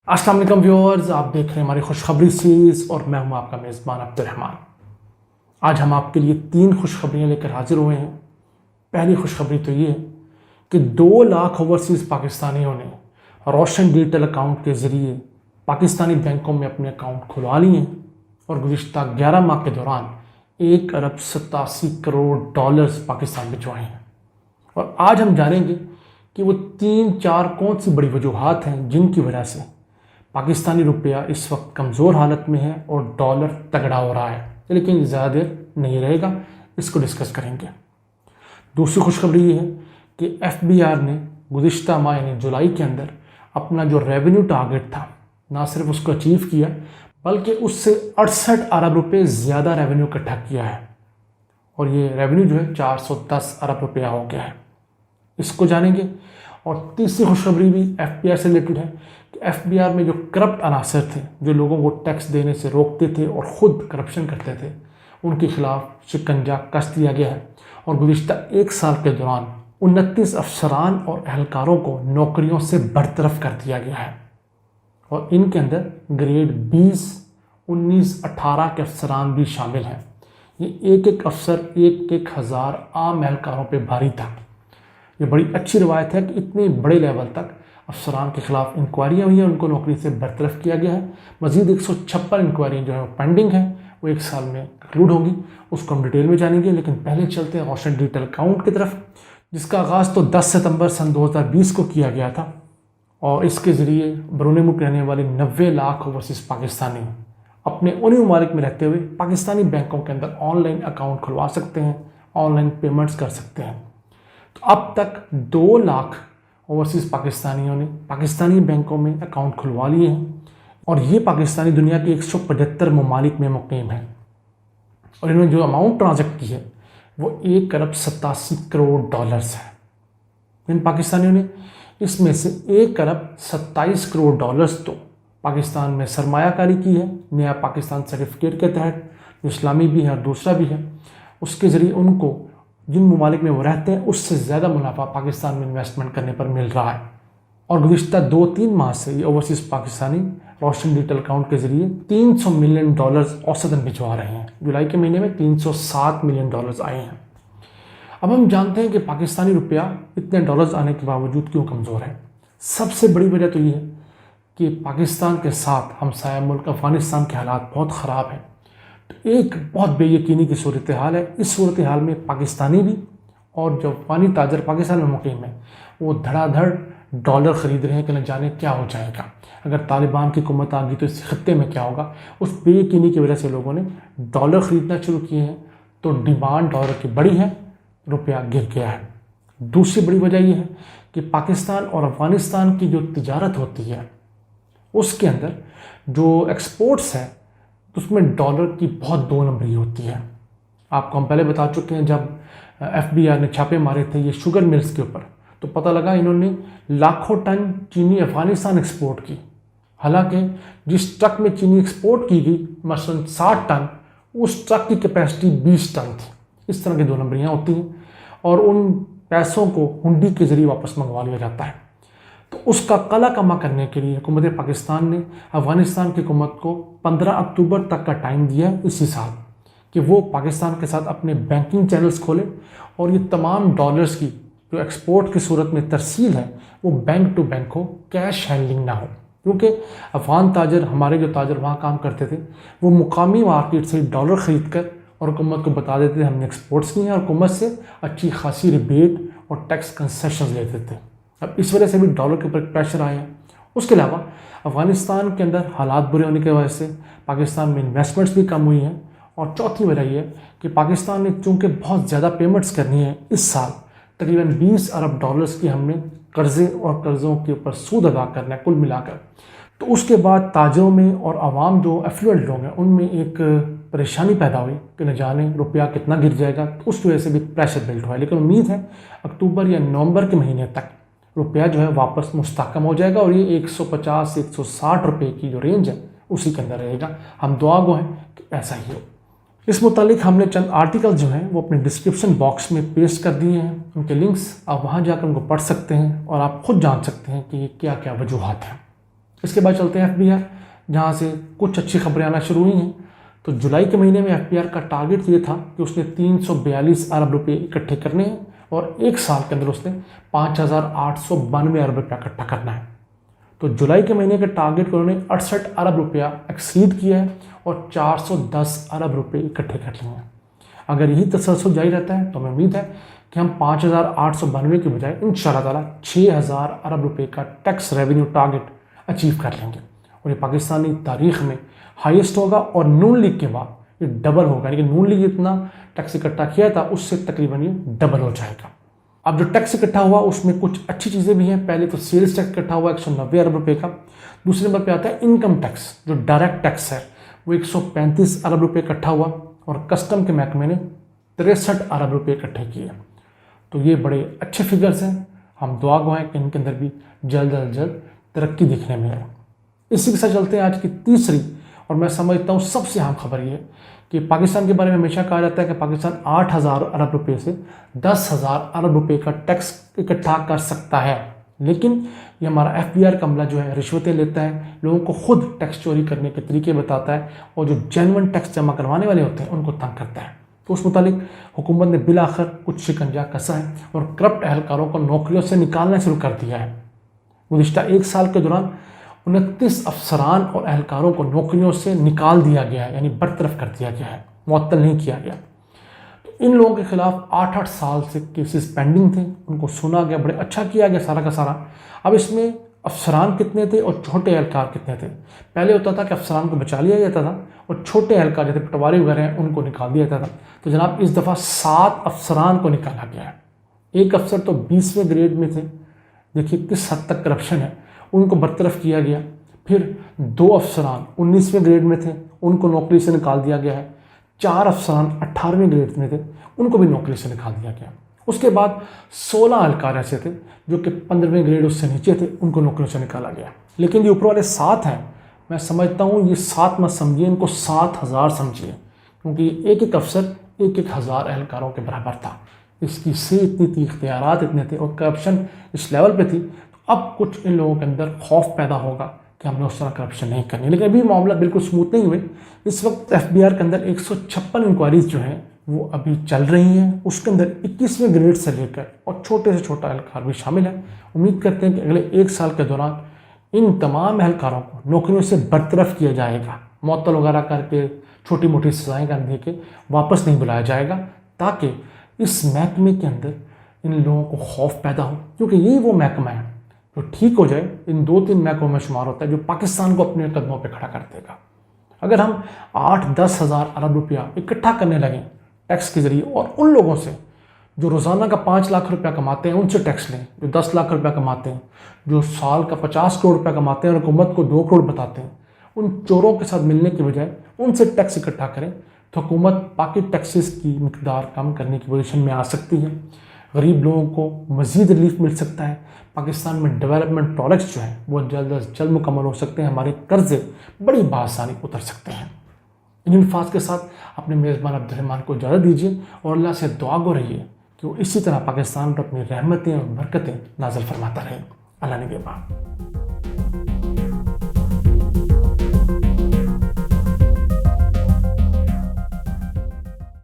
अस्सलाम वालेकुम व्यूअर्स, आप देख रहे हैं हमारी खुशखबरी सीरीज़ और मैं हूं आपका मेज़बान अब्दुर्रहमान। आज हम आपके लिए 3 खुशखबरियाँ लेकर हाजिर हुए हैं। पहली खुशखबरी तो ये है कि 2 लाख ओवरसीज़ पाकिस्तानियों ने रोशन डिजिटल अकाउंट के ज़रिए पाकिस्तानी बैंकों में अपने अकाउंट खुलवा लिए हैं और गुज़िश्ता 11 माह के दौरान 1 अरब 87 करोड़ डॉलर्स पाकिस्तान भिजवाए हैं। और आज हम जानेंगे कि वो 3-4 कौन सी बड़ी वजूहात हैं जिनकी वजह से पाकिस्तानी रुपया इस वक्त कमज़ोर हालत में है और डॉलर तगड़ा हो रहा है। लेकिन ज़्यादा देर नहीं रहेगा, इसको डिस्कस करेंगे। दूसरी खुशखबरी ये है कि FBI ने गुज़िश्ता माह यानी जुलाई के अंदर अपना जो रेवेन्यू टारगेट था ना सिर्फ उसको अचीव किया बल्कि उससे 68 अरब रुपये ज़्यादा रेवेन्यू इकट्ठा किया है और ये रेवेन्यू जो है 410 अरब रुपया हो गया है। इसको जानेंगे। और तीसरी खुशखबरी भी FBI से रिलेटेड है कि FBI में जो करप्ट अनासर थे, जो लोगों को टैक्स देने से रोकते थे और ख़ुद करप्शन करते थे, उनके खिलाफ शिकंजा कस दिया गया है और गुज़िश्ता 1 साल के दौरान 29 अफसरान और एहलकारों को नौकरियों से बरतरफ कर दिया गया है और इनके अंदर ग्रेड 20, 19, 18 के अफसरान भी शामिल हैं। ये एक अफसर 1,000 आम एहलकारों पर भारी था। ये बड़ी अच्छी रवायत है कि इतने बड़े लेवल तक अफसरान के खिलाफ इंक्वायरियाँ हुई हैं, उनको नौकरी से बरतरफ किया गया है। मज़ीद 156 इंक्वायरियाँ जो है पेंडिंग हैं, वो 1 साल में कंक्लूड होंगी। उसको हम डिटेल में जानेंगे, लेकिन पहले चलते हैं रोशन डिजिटल अकाउंट की तरफ, जिसका आगाज़ तो 10 सितंबर सन 2020 को किया गया था और इसके ज़रिए बैरून मुल्क रहने वाले 90 लाख ओवरसीज़ पाकिस्तानी अपने उन्हीं ममालिक में रहते हुए पाकिस्तानी बैंकों के अंदर ऑनलाइन अकाउंट खुलवा सकते हैं, ऑनलाइन पेमेंट्स कर सकते हैं। तो अब तक 2 लाख ओवरसीज़ पाकिस्तानियों ने पाकिस्तानी बैंकों में अकाउंट खुलवा लिए हैं और ये पाकिस्तानी दुनिया के 175 ममालिक में मुक़ीम है और इन्होंने जो अमाउंट ट्रांजेक्ट की है वो 1 अरब 87 करोड़ डॉलर्स है। इन पाकिस्तानियों ने इसमें से 1 अरब 27 करोड़ डॉलर्स तो पाकिस्तान में सरमायाकारी की है नया पाकिस्तान सर्टिफिकेट के तहत, जो इस्लामी भी है और दूसरा भी है। उसके ज़रिए उनको जिन ममालिक में वो रहते हैं उससे ज़्यादा मुनाफा पाकिस्तान में इन्वेस्टमेंट करने पर मिल रहा है और गुज़िश्ता 2-3 माह से ये ओवरसीज़ पाकिस्तानी रोशन डिजिटल अकाउंट के ज़रिए 300 मिलियन डॉलर्स औसतन भिजवा रहे हैं। जुलाई के महीने में 307 मिलियन डॉलर्स आए हैं। अब हम जानते हैं कि पाकिस्तानी रुपया इतने डॉलर्स आने के बावजूद क्यों कमज़ोर है। सबसे बड़ी वजह तो ये है कि पाकिस्तान के साथ हमसाया मुल्क अफ़गानिस्तान के हालात बहुत ख़राब हैं। तो एक बहुत बेयकीनी की सूरत हाल है। इस सूरत हाल में पाकिस्तानी भी और जो अफ़गानी ताजर पाकिस्तान में मुक़ीम है वो धड़ाधड़ डॉलर ख़रीद रहे हैं कि न जाने क्या हो जाएगा, अगर तालिबान की हुकूमत आ गई तो इस खत्ते में क्या होगा। उस बेयकीनी की वजह से लोगों ने डॉलर ख़रीदना शुरू किए हैं, तो डिमांड डॉलर की बड़ी है, रुपया गिर गया है। दूसरी बड़ी वजह यह है कि पाकिस्तान और अफ़गानिस्तान की जो तिजारत होती है उसके अंदर जो एक्सपोर्ट्स हैं उसमें डॉलर की बहुत 2 नंबरी होती है। आपको हम पहले बता चुके हैं, जब FBI ने छापे मारे थे ये शुगर मिल्स के ऊपर, तो पता लगा इन्होंने लाखों टन चीनी अफ़गानिस्तान एक्सपोर्ट की। हालांकि जिस ट्रक में चीनी एक्सपोर्ट की गई मसलन 60 टन, उस ट्रक की कैपेसिटी 20 टन थी। इस तरह की 2 नंबरियाँ होती हैं और उन पैसों को हुंडी के ज़रिए वापस मंगवा लिया जाता है। तो उसका कला कमा करने के लिए हुकूमत पाकिस्तान ने अफ़गानिस्तान की हुकूमत को 15 अक्टूबर तक का टाइम दिया है इसी साल कि वो पाकिस्तान के साथ अपने बैंकिंग चैनल्स खोले और ये तमाम डॉलर्स की जो एक्सपोर्ट की सूरत में तरसील है वो बैंक टू बैंक हो, कैश हैंडलिंग ना हो। क्योंकि अफ़गान ताजर, हमारे जो ताजर वहाँ काम करते थे, वो मुकामी मार्केट से डॉलर ख़रीद कर और हुकूमत को बता देते थे हमने एक्सपोर्ट्स किए हैं और हुकूमत से अच्छी खासी रिबेट और टैक्स कंसेशन लेते थे। अब इस वजह से भी डॉलर के ऊपर प्रेशर आया है। उसके अलावा अफ़गानिस्तान के अंदर हालात बुरे होने की वजह से पाकिस्तान में इन्वेस्टमेंट्स भी कम हुई हैं और चौथी वजह यह है कि पाकिस्तान ने चूँकि बहुत ज़्यादा पेमेंट्स करनी है इस साल, तकरीबन 20 अरब डॉलर्स की हमने कर्ज़े और कर्ज़ों के ऊपर सूद अदा करना है कुल मिलाकर। तो उसके बाद ताजरों में और आवाम जो एफ्लुएंट लोग हैं उनमें एक परेशानी पैदा हुई कि न जाने रुपया कितना गिर जाएगा। तो उस वजह से भी प्रेशर बिल्ड हुआ है। लेकिन उम्मीद है अक्टूबर या नवंबर के महीने तक रुपया जो है वापस मुस्तहकम हो जाएगा और ये 150-160 रुपये की जो रेंज है उसी के अंदर रहेगा। हम दुआ गो हैं कि ऐसा ही हो। इस मुतालिक हमने चंद आर्टिकल जो हैं वो अपने डिस्क्रिप्शन बॉक्स में पेस्ट कर दिए हैं। उनके लिंक्स आप वहाँ जाकर उनको पढ़ सकते हैं और आप खुद जान सकते हैं कि ये क्या क्या वजूहात हैं। اس کے بعد چلتے ہیں FBR، جہاں سے کچھ اچھی خبریں آنا شروع ہوئی ہیں۔ تو جولائی کے مہینے میں FBR کا ٹارگٹ یہ تھا کہ اس نے 342 ارب روپے اکٹھے کرنے ہیں اور ایک سال کے اندر اس نے 5892 ارب روپیہ اکٹھا کرنا ہے۔ تو جولائی کے مہینے کے ٹارگٹ کو انہوں نے 68 ارب روپیہ ایکسیڈ کیا ہے اور 410 ارب روپے اکٹھے کر لیے ہیں۔ اگر یہی تسلسل جاری رہتا ہے تو ہمیں امید ہے کہ ہم 5892 کے بجائے انشاءاللہ تعالیٰ 6000 ارب روپے کا ٹیکس ریونیو ٹارگٹ اچیو کر لیں گے، اور یہ پاکستانی تاریخ میں ہائیسٹ ہوگا، اور نون لیگ کے بعد یہ ڈبل ہوگا، یعنی کہ نون لیگ اتنا ٹیکس اکٹھا کیا تھا اس سے تقریباً یہ ڈبل ہو جائے گا۔ اب جو ٹیکس اکٹھا ہوا اس میں کچھ اچھی چیزیں بھی ہیں۔ پہلے تو سیلز ٹیکس اکٹھا ہوا 190 ارب روپے کا، دوسرے نمبر پہ آتا ہے انکم ٹیکس جو ڈائریکٹ ٹیکس ہے، وہ 135 ارب روپے اکٹھا ہوا، اور کسٹم کے محکمے نے 63 ارب روپے اکٹھے کیے۔ تو یہ بڑے اچھے فگرز ہیں، ہم دعا گو ہیں کہ ان کے اندر بھی جلد از جلد ترقی دیکھنے میں آئے۔ اسی کے ساتھ چلتے ہیں آج کی تیسری اور میں سمجھتا ہوں سب سے اہم خبر یہ ہے کہ پاکستان کے بارے میں ہمیشہ کہا جاتا ہے کہ پاکستان 8000 ارب روپے سے 10,000 ارب روپے کا ٹیکس اکٹھا کر سکتا ہے، لیکن یہ ہمارا FBR کا عملہ جو ہے رشوتیں لیتا ہے، لوگوں کو خود ٹیکس چوری کرنے کے طریقے بتاتا ہے، اور جو جینون ٹیکس جمع کروانے والے ہوتے ہیں ان کو تنگ کرتا ہے۔ تو اس متعلق حکومت نے بالآخر کچھ شکنجہ کسا ہے اور کرپٹ اہلکاروں کو نوکریوں سے نکالنا شروع کر دیا ہے۔ گزشتہ ایک سال کے دوران 29 افسران اور اہلکاروں کو نوکریوں سے نکال دیا گیا ہے، یعنی برطرف کر دیا گیا ہے، معطل نہیں کیا گیا۔ تو ان لوگوں کے خلاف 8 سال سے کیسز پینڈنگ تھے، ان کو سنا گیا، بڑے اچھا کیا گیا سارا کا سارا۔ اب اس میں افسران کتنے تھے اور چھوٹے اہلکار کتنے تھے؟ پہلے ہوتا تھا کہ افسران کو بچا لیا جاتا تھا اور چھوٹے اہلکار جیسے پٹواری وغیرہ ہیں ان کو نکال دیا جاتا تھا۔ تو جناب اس دفعہ 7 افسران کو نکالا گیا ہے۔ ایک افسر تو 20ویں گریڈ میں تھے، دیکھیے کس حد تک کرپشن ہے، ان کو برطرف کیا گیا۔ پھر 2 افسران 19ویں گریڈ میں تھے، ان کو نوکری سے نکال دیا گیا ہے۔ 4 افسران 18ویں گریڈ میں تھے، ان کو بھی نوکری سے نکال دیا گیا۔ اس کے بعد 16 اہلکار ایسے تھے جو کہ 15ویں گریڈ اس سے نیچے تھے، ان کو نوکریوں سے نکالا گیا۔ لیکن یہ اوپر والے 7 ہیں، میں سمجھتا ہوں یہ 7 مت سمجھیے، ان کو 7000 سمجھیے، کیونکہ ایک ایک افسر 1000 اہلکاروں کے برابر تھا۔ اس کی سے اتنی تھی، اختیارات اتنے تھے اور کرپشن اس لیول پہ تھی۔ تو اب کچھ ان لوگوں کے اندر خوف پیدا ہوگا کہ ہم نے اس طرح کرپشن نہیں کرنی، لیکن ابھی معاملہ بالکل سموتھ نہیں ہوئے۔ اس وقت FBR کے اندر 156 انکوائریز جو ہیں وہ ابھی چل رہی ہیں، اس کے اندر 21ویں گریڈ سے لے کر اور چھوٹے سے چھوٹا اہلکار بھی شامل ہے۔ امید کرتے ہیں کہ اگلے ایک سال کے دوران ان تمام اہلکاروں کو نوکریوں سے برطرف کیا جائے گا، معطل وغیرہ کر کے چھوٹی موٹی سزائیں کر دے کے واپس نہیں بلایا جائے گا، تاکہ اس محکمے کے اندر ان لوگوں کو خوف پیدا ہو، کیونکہ یہی وہ محکمہ ہے جو ٹھیک ہو جائے ان 2-3 محکموں میں شمار ہوتا ہے جو پاکستان کو اپنے قدموں پہ کھڑا کر دے گا۔ اگر ہم 8-10 ہزار ارب روپیہ اکٹھا کرنے لگیں ٹیکس کے ذریعے، اور ان لوگوں سے جو روزانہ کا 5 لاکھ روپیہ کماتے ہیں ان سے ٹیکس لیں، جو 10 لاکھ روپیہ کماتے ہیں، جو سال کا 50 کروڑ روپیہ کماتے ہیں اور حکومت کو 2 کروڑ بتاتے ہیں، ان چوروں کے ساتھ ملنے کے بجائے ان سے ٹیکس اکٹھا کریں تو حکومت باقی ٹیکسز کی مقدار کم کرنے کی پوزیشن میں آ سکتی ہے، غریب لوگوں کو مزید ریلیف مل سکتا ہے، پاکستان میں ڈیولپمنٹ پروجیکٹس جو ہیں وہ جلد از جلد مکمل ہو سکتے ہیں، ہمارے قرضے بڑی بآسانی اتر سکتے ہیں۔ ان الفاظ کے ساتھ اپنے میزبان عبدالرحمان کو اجازت دیجیے اور اللہ سے دعا گو رہیے کہ وہ اسی طرح پاکستان پر اپنی رحمتیں اور برکتیں نازل فرماتا رہے۔ اللہ نگہبان۔